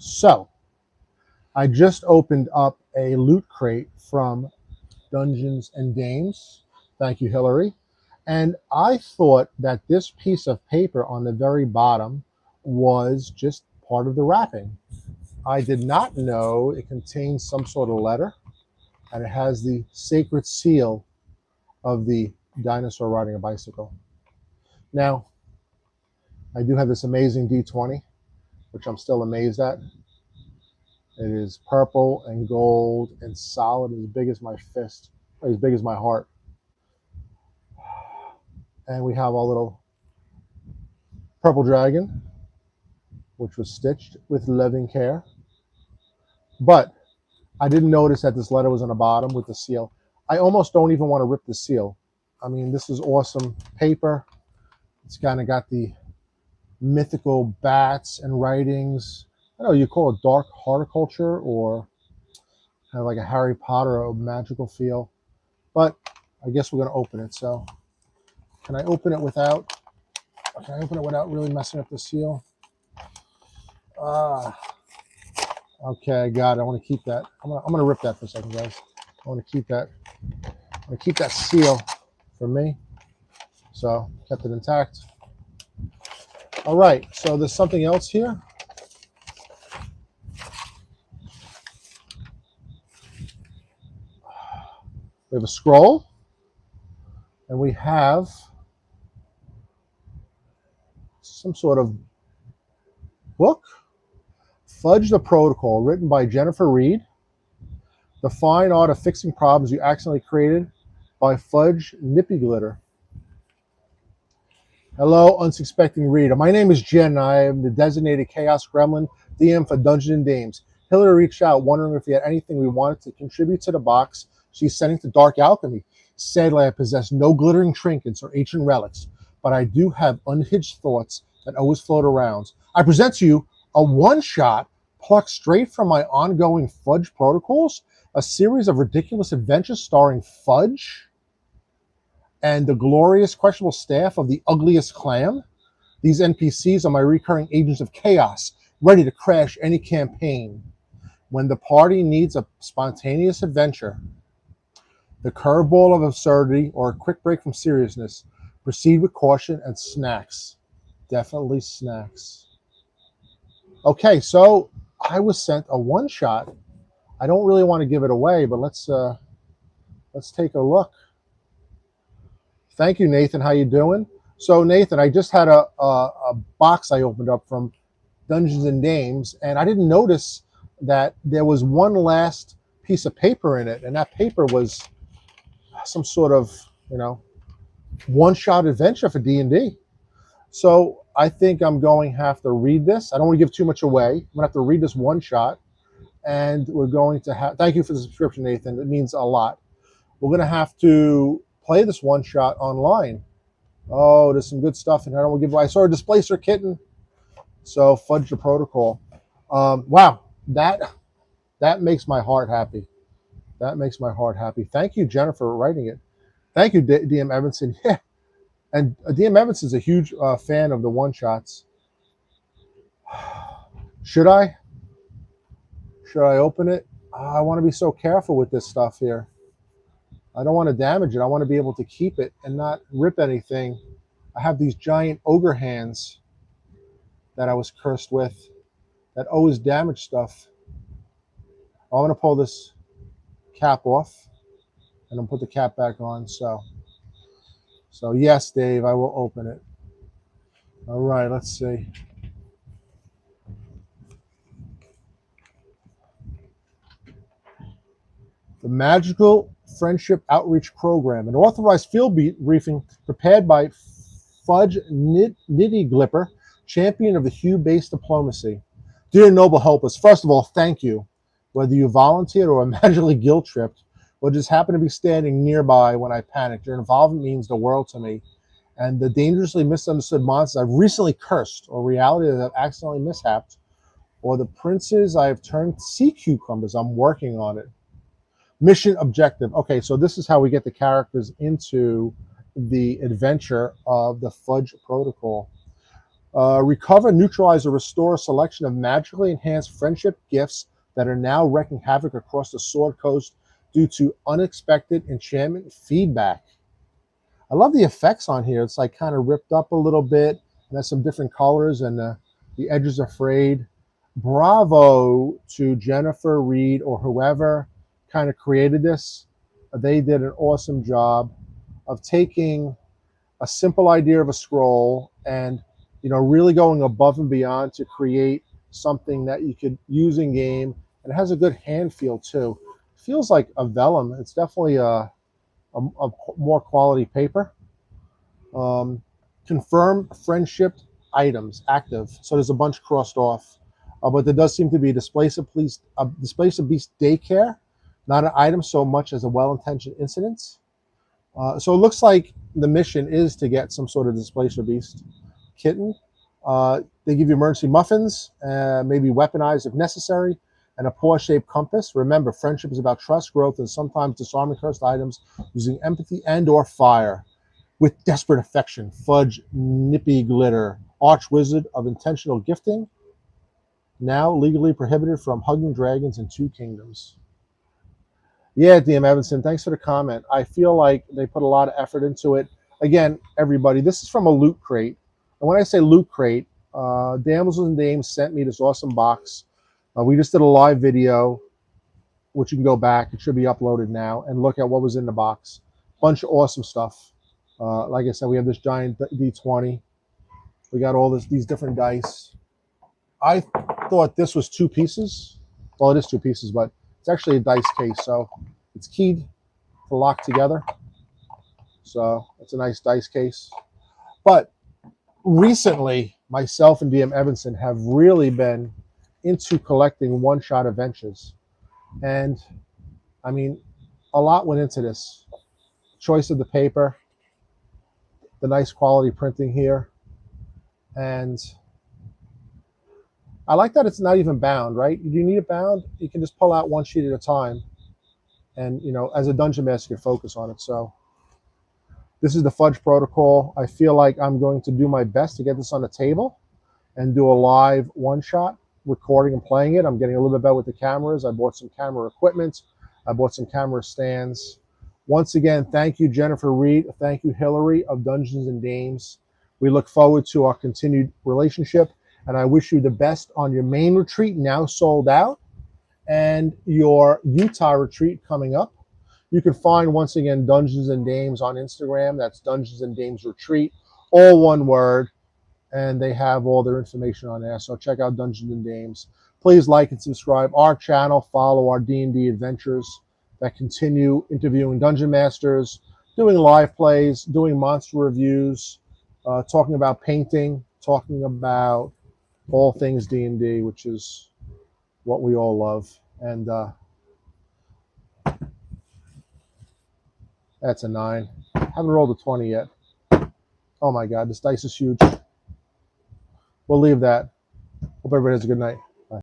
So I just opened up a loot crate from Dungeons and Dames. Thank you, Hillary. And I thought that this piece of paper on the very bottom was just part of the wrapping. I did not know it contains some sort of letter, and it has the sacred seal of the dinosaur riding a bicycle. Now, I do have this amazing D20, which I'm still amazed at. It is purple and gold and solid, as big as my fist, as big as my heart. And we have our little purple dragon, which was stitched with loving care. But I didn't notice that this letter was on the bottom with the seal. I almost don't even want to rip the seal. I mean, this is awesome paper. It's kind of got the mythical bats and writings. I don't know, you call it dark horticulture or kind of like a Harry Potter or magical feel. But I guess we're going to open it. So can I open it without really messing up the seal? Okay, I got it. I want to keep that. I'm gonna rip that for a second, guys. I want to keep that. I'm gonna keep that seal for me. So kept it intact. All right. So there's something else here. We have a scroll, and we have some sort of book. Fudge the Protocol, written by Jennifer Reed. The fine art of fixing problems you accidentally created by Fudge Nippy Glitter. Hello, unsuspecting reader. My name is Jen, and I am the designated Chaos Gremlin DM for Dungeons and Dames. Hillary reached out wondering if we had anything we wanted to contribute to the box she's sending to Dark Alchemy. Sadly, I possess no glittering trinkets or ancient relics, but I do have unhinged thoughts that always float around. I present to you a one-shot plucked straight from my ongoing Fudge Protocols, a series of ridiculous adventures starring Fudge and the glorious, questionable staff of the ugliest clan. These NPCs are my recurring agents of chaos, ready to crash any campaign. When the party needs a spontaneous adventure, the curveball of absurdity, or a quick break from seriousness, proceed with caution and snacks. Definitely snacks. Okay, so I was sent a one-shot. I don't really want to give it away, but let's take a look. Thank you, Nathan. How you doing? So, Nathan, I just had a box I opened up from Dungeons and Dames, and I didn't notice that there was one last piece of paper in it, and that paper was some sort of, one-shot adventure for D&D. So I think I'm going to have to read this. I don't want to give too much away. I'm going to have to read this one shot. And we're going to have, thank you for the subscription, Nathan. It means a lot. We're going to have to play this one shot online. Oh, there's some good stuff in here. I don't want to give away. I saw a Displacer kitten. So Fudge the Protocol. Wow, that makes my heart happy. That makes my heart happy. Thank you, Jennifer, for writing it. Thank you, DM Evanson. Yeah. And DM Evanson is a huge fan of the one-shots. Should I open it? I want to be so careful with this stuff here. I don't want to damage it. I want to be able to keep it and not rip anything. I have these giant ogre hands that I was cursed with that always damage stuff. I'm going to pull this cap off and I'll put the cap back on. So yes, Dave, I will open it. All right, let's see. The Magical Friendship Outreach Program, an authorized field briefing prepared by Fudge Nitty Glipper, champion of the hue-based diplomacy. Dear noble helpers, first of all, thank you. Whether you volunteered or magically guilt-tripped, or just happened to be standing nearby when I panicked, your involvement means the world to me. And the dangerously misunderstood monsters I've recently cursed, or reality that I've accidentally mishapped, or the princes I have turned sea cucumbers, I'm working on it. Mission objective. Okay, so this is how we get the characters into the adventure of the Fudge Protocol. Recover, neutralize, or restore a selection of magically enhanced friendship gifts that are now wreaking havoc across the Sword Coast due to unexpected enchantment feedback. I love the effects on here. It's like kind of ripped up a little bit, and has some different colors, and the edges are frayed. Bravo to Jennifer Reed or whoever kind of created this. They did an awesome job of taking a simple idea of a scroll and really going above and beyond to create something that you could use in game, and it has a good hand feel too. It feels like a vellum. It's definitely a more quality paper. Confirm friendship items active. So there's a bunch crossed off, but there does seem to be a Displace of Beast daycare, not an item so much as a well-intentioned incident. So it looks like the mission is to get some sort of Displacer Beast kitten. They give you emergency muffins, maybe weaponized if necessary, and a paw-shaped compass. Remember, friendship is about trust, growth, and sometimes disarming cursed items using empathy and or fire. With desperate affection, Fudge Nippy Glitter, Archwizard of Intentional Gifting, now legally prohibited from hugging dragons in 2 kingdoms. Yeah, DM Evanson, thanks for the comment. I feel like they put a lot of effort into it. Again, everybody, this is from a loot crate. And when I say loot crate, Damsels and Dames sent me this awesome box. We just did a live video, which you can go back. It should be uploaded now, and look at what was in the box. Bunch of awesome stuff. Like I said, we have this giant D20. We got all these different dice. I thought this was 2 pieces. Well, it is 2 pieces, but it's actually a dice case, so it's keyed to lock together. So it's a nice dice case. But recently, myself and DM Evanson have really been into collecting one-shot adventures. And, I mean, a lot went into this. Choice of the paper, the nice quality printing here, and I like that it's not even bound, right? Do you need it bound? You can just pull out 1 sheet at a time, and as a dungeon master, you can focus on it. So this is the Fudge Protocol. I feel like I'm going to do my best to get this on the table and do a live one-shot recording and playing it. I'm getting a little bit better with the cameras. I bought some camera equipment. I bought some camera stands. Once again, thank you, Jennifer Reed. Thank you, Hillary of Dungeons and Dames. We look forward to our continued relationship, and I wish you the best on your main retreat, now sold out, and your Utah retreat coming up. You can find, once again, Dungeons and Dames on Instagram. That's Dungeons and Dames Retreat, all one word, and they have all their information on there. So check out Dungeons and Dames. Please like and subscribe our channel. Follow our D&D adventures that continue interviewing dungeon masters, doing live plays, doing monster reviews, talking about painting, talking about all things D&D, which is what we all love. And that's a 9. Haven't rolled a 20 yet. Oh my God, this dice is huge. We'll leave that. Hope everybody has a good night.